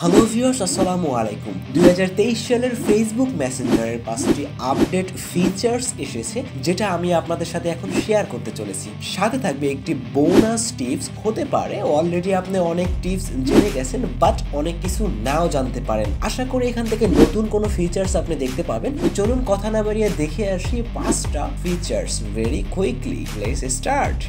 Hello viewers, আসসালামু আলাইকুম। 2023 সালের ফেসবুক মেসেঞ্জারের 5টি আপডেট ফিচার্স এসেছে, যেটা আমি আপনাদের সাথে এখন শেয়ার করতে চলেছি। সাথে থাকবে একটি বোনাস টিপস। হতে পারে অলরেডি আপনি অনেক টিপস জেনে গেছেন, বাট অনেক কিছু নাও জানতে পারেন। আশা করি এখান থেকে নতুন কোনো ফিচার্স আপনি দেখতে পাবেন। চলুন কথা না বাড়িয়ে দেখে আসি 5টা features very quickly. Let's start.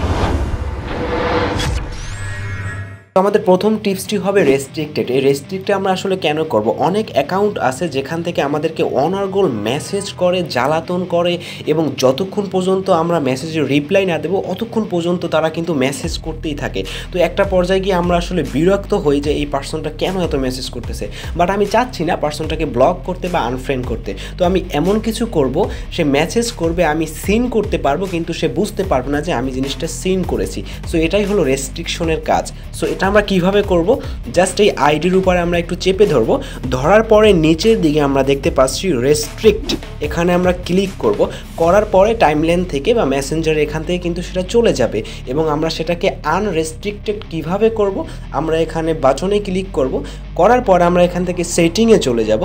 আমাদের প্রথম টিপসটি হবে রেস্ট্রিক্টেড। এই রেস্ট্রিক্টে আমরা আসলে কেন করব? অনেক অ্যাকাউন্ট আছে যেখান থেকে আমাদেরকে অনর্গল মেসেজ করে, জ্বালাতন করে, এবং যতক্ষণ পর্যন্ত আমরা মেসেজের রিপ্লাই না দেবো অতক্ষণ পর্যন্ত তারা কিন্তু মেসেজ করতেই থাকে। তো একটা পর্যায়ে গিয়ে আমরা আসলে বিরক্ত হই যে এই পার্সনটা কেন এত মেসেজ করতেছে, বাট আমি চাচ্ছি না পার্সনটাকে ব্লক করতে বা আনফ্রেন্ড করতে। তো আমি এমন কিছু করব, সে মেসেজ করবে, আমি সিন করতে পারবো, কিন্তু সে বুঝতে পারবে না যে আমি জিনিসটা সিন করেছি। সো এটাই হলো রেস্ট্রিকশনের কাজ। সো এটা আমরা কিভাবে করব? জাস্ট এই আইডির উপরে আমরা একটু চেপে ধরবো, ধরার পরে নিচের দিকে আমরা দেখতে পাচ্ছি রেস্ট্রিক্ট, এখানে আমরা ক্লিক করব। করার পরে টাইমলাইন থেকে বা মেসেঞ্জার এখান থেকে কিন্তু সেটা চলে যাবে, এবং আমরা সেটাকে আনরেস্ট্রিক্টেড কিভাবে করব? আমরা এখানে বাটনে ক্লিক করব। করার পরে আমরা এখান থেকে সেটিংয়ে চলে যাব।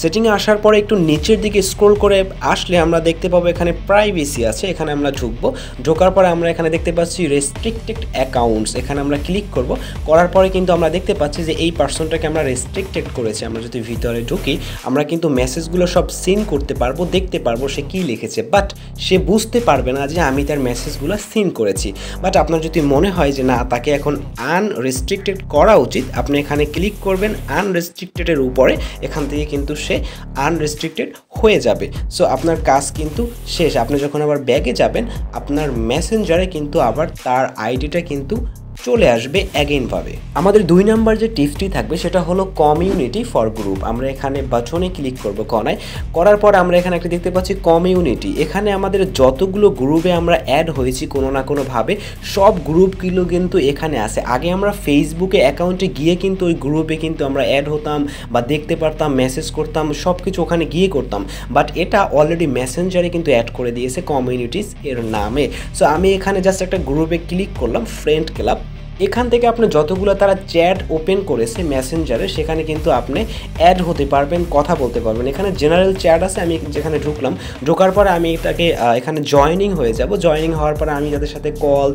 সেটিংয়ে আসার পরে একটু নিচের দিকে স্ক্রল করে আসলে আমরা দেখতে পাবো এখানে প্রাইভেসি আছে, এখানে আমরা ঢুকবো। ঢোকার পরে আমরা এখানে দেখতে পাচ্ছি রেস্ট্রিক্টেড অ্যাকাউন্টস, এখানে আমরা ক্লিক করব। করার পরে কিন্তু আমরা দেখতে পাচ্ছি যে এই পার্সনটাকে আমরা রেস্ট্রিক্টেড করেছি। আমরা যদি ভিতরে ঢুকি আমরা কিন্তু মেসেজগুলো সব সিন করতে পারবো, দেখতে পারবো সে কী লিখেছে, বাট সে বুঝতে পারবে না যে আমি তার মেসেজগুলো সিন করেছি। বাট আপনার যদি মনে হয় যে না, তাকে এখন আনরেস্ট্রিক্টেড করা উচিত, আপনি এখানে ক্লিক করবেন আনরেস্ট্রিক্টেডের উপরে, এখান থেকে কিন্তু সে আনরেস্ট্রিক্টেড হয়ে যাবে। সো আপনার কাজ কিন্তু শেষ। আপনি যখন আবার ব্যাগে যাবেন আপনার মেসেঞ্জারে কিন্তু আবার তার আইডিটা কিন্তু চলে আসবে অ্যাগেইনভাবে। আমাদের 2 নাম্বার যে টিপসটি থাকবে সেটা হলো কমিউনিটি ফর গ্রুপ। আমরা এখানে বাটনে ক্লিক করব কর্নায়। করার পর আমরা এখানে একটা দেখতে পাচ্ছি কমিউনিটি। এখানে আমাদের যতগুলো গ্রুপে আমরা অ্যাড হয়েছি কোনো না কোনোভাবে, সব গ্রুপগুলো কিন্তু এখানে আছে। আগে আমরা ফেসবুকে অ্যাকাউন্টে গিয়ে কিন্তু ওই গ্রুপে কিন্তু আমরা অ্যাড হতাম বা দেখতে পারতাম, মেসেজ করতাম, সব কিছু ওখানে গিয়ে করতাম, বাট এটা অলরেডি মেসেঞ্জারে কিন্তু অ্যাড করে দিয়েছে কমিউনিটিস এর নামে। সো আমি এখানে জাস্ট একটা গ্রুপে ক্লিক করলাম, ফ্রেন্ড ক্লাব। এখান থেকে আপনি যতগুলো তারা চ্যাট ওপেন করেছে মেসেঞ্জারে সেখানে কিন্তু আপনি অ্যাড হতে পারবেন, কথা বলতে পারবেন। এখানে জেনারেল চ্যাট আছে, আমি যেখানে ঢুকলাম, ঢোকার পরে আমি এটাকে এখানে জয়েনিং হয়ে যাব। জয়েনিং হওয়ার পরে আমি যাদের সাথে কল,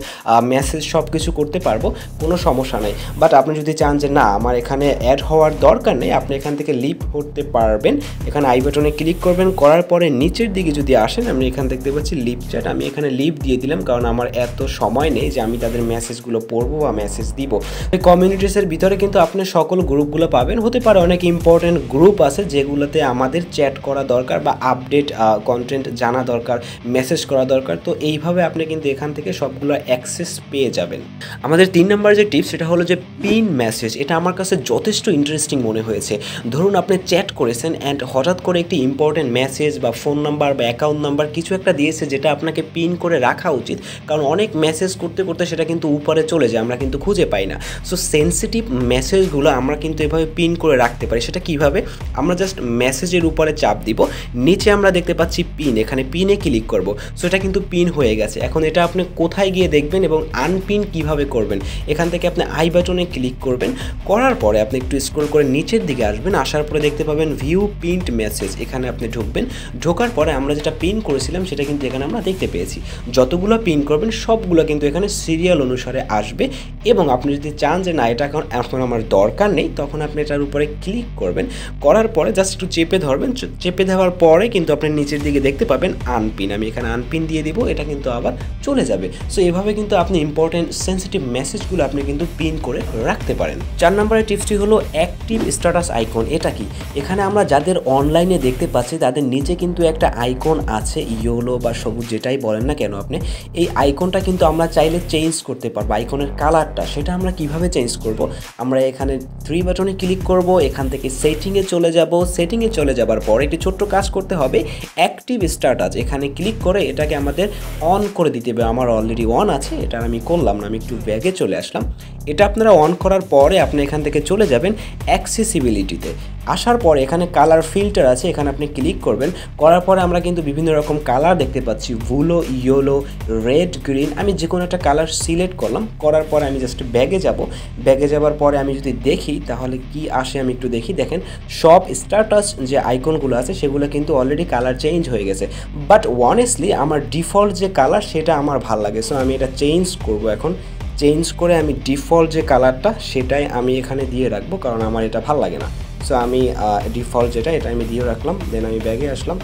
মেসেজ সব কিছু করতে পারবো, কোনো সমস্যা নেই। বাট আপনি যদি চান যে না আমার এখানে অ্যাড হওয়ার দরকার নেই, আপনি এখান থেকে লিভ করতে পারবেন। এখানে আই বাটনে ক্লিক করবেন। করার পরে নিচের দিকে যদি আসেন আমি এখান দেখতে পাচ্ছি লিভ চ্যাট, আমি এখানে লিভ দিয়ে দিলাম, কারণ আমার এত সময় নেই যে আমি তাদের মেসেজগুলো পড়বো মেসেজ দিব। এই কমিউনিটিসের ভিতরে কিন্তু আপনি সকল গ্রুপগুলো পাবেন। হতে পারে অনেক ইম্পর্টেন্ট গ্রুপ আছে যেগুলোতে আমাদের চ্যাট করা দরকার বা আপডেট কন্টেন্ট জানা দরকার, মেসেজ করা দরকার। তো এইভাবে আপনি কিন্তু এখান থেকে সবগুলো অ্যাক্সেস পেয়ে যাবেন। আমাদের 3 নাম্বার যে টিপস সেটা হলো যে পিন মেসেজ। এটা আমার কাছে যথেষ্ট ইন্টারেস্টিং মনে হয়েছে। ধরুন আপনি চ্যাট করেছেন অ্যান্ড হঠাৎ করে একটি ইম্পর্টেন্ট মেসেজ বা ফোন নাম্বার বা অ্যাকাউন্ট নাম্বার কিছু একটা দিয়েছে যেটা আপনাকে পিন করে রাখা উচিত, কারণ অনেক মেসেজ করতে করতে সেটা কিন্তু উপরে চলে যায়, আমরা কিন্তু খুঁজে পাই না। সো সেন্সিটিভ মেসেজগুলো আমরা কিন্তু এভাবে পিন করে রাখতে পারি। সেটা কিভাবে? আমরা জাস্ট মেসেজের উপরে চাপ দিব, নিচে আমরা দেখতে পাচ্ছি পিন, এখানে পিনে ক্লিক করব। সো এটা কিন্তু পিন হয়ে গেছে। এখন এটা আপনি কোথায় গিয়ে দেখবেন এবং আনপিন কিভাবে করবেন? এখান থেকে আপনি আই বাটনে ক্লিক করবেন। করার পরে আপনি একটু স্ক্রল করে নিচের দিকে আসবেন, আসার পরে দেখতে পাবেন ভিউ পিন্ড মেসেজ, এখানে আপনি ঢুকবেন। ঢোকার পরে আমরা যেটা পিন করেছিলাম সেটা কিন্তু এখানে আমরা দেখতে পেয়েছি। যতগুলো পিন করবেন সবগুলো কিন্তু এখানে সিরিয়াল অনুসারে আসবে, এবং আপনি যদি চান যে না এটা এখন আমার দরকার নেই, তখন আপনি এটার উপরে ক্লিক করবেন। করার পরে জাস্ট একটু চেপে ধরবেন। চেপে দেওয়ার পরে কিন্তু আপনি নিচের দিকে দেখতে পাবেন আনপিন। আমি এখানে আনপিন দিয়ে দিব, এটা কিন্তু আবার চলে যাবে। সো এভাবে কিন্তু আপনি ইম্পর্টেন্ট সেন্সিটিভ মেসেজগুলো আপনি কিন্তু পিন করে রাখতে পারেন। 4 নম্বরের টিপসটি হলো অ্যাক্টিভ স্ট্যাটাস আইকন। এটা কি? এখানে আমরা যাদের অনলাইনে দেখতে পাচ্ছি তাদের নিচে কিন্তু একটা আইকন আছে, ইয়েলো বা সবুজ যেটাই বলেন না কেন আপনি, এই আইকনটা কিন্তু আমরা চাইলে চেঞ্জ করতে পারবো। আইকনের কালারটা সেটা আমরা কিভাবে চেঞ্জ করব? আমরা এখানে 3 বাটনে ক্লিক করব, এখান থেকে সেটিংয়ে চলে যাব। সেটিংয়ে চলে যাবার পর একটি ছোট্ট কাজ করতে হবে, অ্যাক্টিভ স্ট্যাটাস এখানে ক্লিক করে এটাকে আমাদের অন করে দিতে হবে। আমার অলরেডি অন আছে, এটা আমি করলাম না, আমি একটু ব্যাগে চলে আসলাম। এটা আপনারা অন করার পরে আপনি এখান থেকে চলে যাবেন অ্যাক্সেসিবিলিটিতে। আসার পরে এখানে কালার ফিল্টার আছে, এখানে আপনি ক্লিক করবেন। করার পরে আমরা কিন্তু বিভিন্ন রকম কালার দেখতে পাচ্ছি, ব্লু, ইয়েলো, রেড, গ্রিন। আমি যে কোনো একটা কালার সিলেক্ট করলাম। করার পরে আমি জাস্ট ব্যাগে যাব। ব্যাগে যাওয়ার পরে আমি যদি দেখি তাহলে কি আসে আমি একটু দেখি। দেখেন সব স্ট্যাটাস যে আইকনগুলো আছে সেগুলো কিন্তু অলরেডি কালার চেঞ্জ হয়ে গেছে, বাট অনেস্টলি আমার ডিফল্ট যে কালার সেটা আমার ভাল লাগে। সো আমি এটা চেঞ্জ করব এখন। চেঞ্জ করে আমি ডিফল্ট যে কালারটা সেটাই আমি এখানে দিয়ে রাখবো, কারণ আমার এটা ভাল লাগে না। সো আমি ডিফল্ট যেটা এটা আমি দিয়ে রাখলাম, দেন আমি ব্যাগে আসলাম।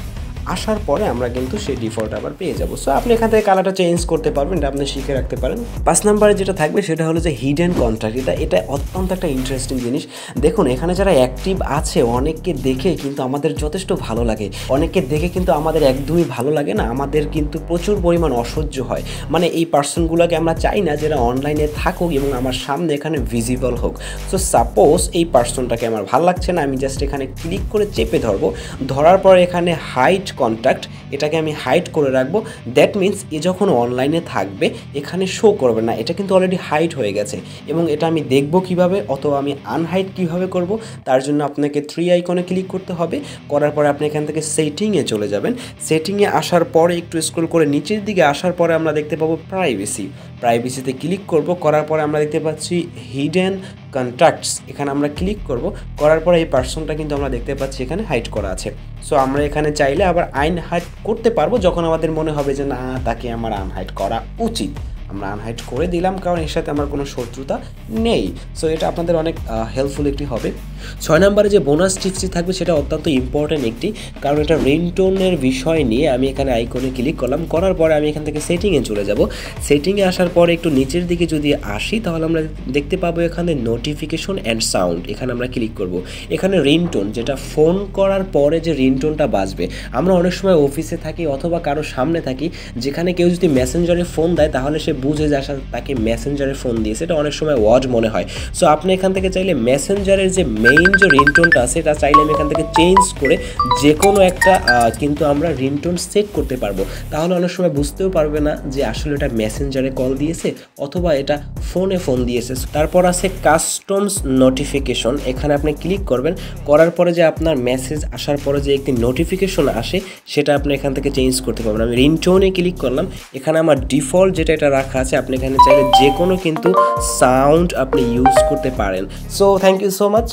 আসার পরে আমরা কিন্তু সেই ডিফল্ট আবার পেয়ে যাবো। সো আপনি এখান থেকে কালারটা চেঞ্জ করতে পারবেন, এটা আপনি শিখে রাখতে পারেন। 5 নম্বরে যেটা থাকবে সেটা হলো যে হিডেন কন্ট্যাক্ট। এটা অত্যন্ত একটা ইন্টারেস্টিং জিনিস। দেখুন এখানে যারা অ্যাক্টিভ আছে অনেককে দেখে কিন্তু আমাদের যথেষ্ট ভালো লাগে, অনেককে দেখে কিন্তু আমাদের একদমই ভালো লাগে না, আমাদের কিন্তু প্রচুর পরিমাণ অসহ্য হয়। মানে এই পার্সনগুলোকে আমরা চাই না যারা অনলাইনে থাকুক এবং আমার সামনে এখানে ভিজিবল হোক। সো সাপোজ এই পার্সনটাকে আমার ভালো লাগছে না, আমি জাস্ট এখানে ক্লিক করে চেপে ধরবো। ধরার পর এখানে হাইড কন্ট্যাক্ট, এটাকে আমি হাইড করে রাখবো। দ্যাট মিন্স এ যখন অনলাইনে থাকবে এখানে শো করবে না, এটা কিন্তু অলরেডি হাইড হয়ে গেছে। এবং এটা আমি দেখবো কিভাবে, অথবা আমি আনহাইড কিভাবে করব, তার জন্য আপনাকে 3 আইকনে ক্লিক করতে হবে। করার পরে আপনি এখান থেকে সেটিংয়ে চলে যাবেন। সেটিংয়ে আসার পরে একটু স্ক্রল করে নিচের দিকে আসার পরে আমরা দেখতে পাবো প্রাইভেসিতে ক্লিক করব। করার পরে আমরা দেখতে পাচ্ছি হিডেন কন্ট্যাক্টস, এখানে আমরা ক্লিক করব। করার পরে এই পার্সনটা কিন্তু আমরা দেখতে পাচ্ছি এখানে হাইড করা আছে। সো আমরা এখানে চাইলে আবার আনহাইড করতে পারবো যখন আমাদের মনে হবে যে না তাকে আমার আনহাইড করা উচিত। আমরা আনহাইড করে দিলাম, কারণ এর সাথে আমার কোনো শত্রুতা নেই। সো এটা আপনাদের অনেক হেল্পফুল একটি হবে। 6 নম্বরে যে বোনাস টিপসটি থাকবে সেটা অত্যন্ত ইম্পর্টেন্ট একটি, কারণ এটা রিংটোনের বিষয় নিয়ে। আমি এখানে আইকনে ক্লিক করলাম, করার পরে আমি এখান থেকে সেটিংয়ে চলে যাব। সেটিংয়ে আসার পরে একটু নিচের দিকে যদি আসি তাহলে আমরা দেখতে পাবো এখানে নোটিফিকেশন অ্যান্ড সাউন্ড, এখানে আমরা ক্লিক করব। এখানে রিংটোন, যেটা ফোন করার পরে যে রিংটোনটা বাজবে, আমরা অনেক সময় অফিসে থাকি অথবা কারো সামনে থাকি, যেখানে কেউ যদি মেসেঞ্জারে ফোন দেয় তাহলে সে বুঝে যে আসলে তাকে মেসেঞ্জারে ফোন দিয়েছে, এটা অনেক সময় ওয়াজ মনে হয়। সো আপনি এখান থেকে চাইলে মেসেঞ্জারের যে মেইন যে রিংটোনটা আছে এটা চাইলে আমি এখান থেকে চেঞ্জ করে যে কোনো একটা কিন্তু আমরা রিংটোন সেট করতে পারবো। তাহলে অনেক সময় বুঝতেও পারবে না যে আসলে এটা মেসেঞ্জারে কল দিয়েছে অথবা এটা ফোনে ফোন দিয়েছে। তারপর আছে কাস্টমস নোটিফিকেশন, এখানে আপনি ক্লিক করবেন। করার পরে যে আপনার মেসেজ আসার পরে যে একটি নোটিফিকেশন আসে সেটা আপনি এখান থেকে চেঞ্জ করতে পারবেন। আমি রিংটোনে ক্লিক করলাম, এখানে আমার ডিফল্ট যেটা এটা রাখা আছে, আপনি এখানে চাইলে যে কোনো কিন্তু সাউন্ড আপনি ইউজ করতে পারেন। So thank you so much.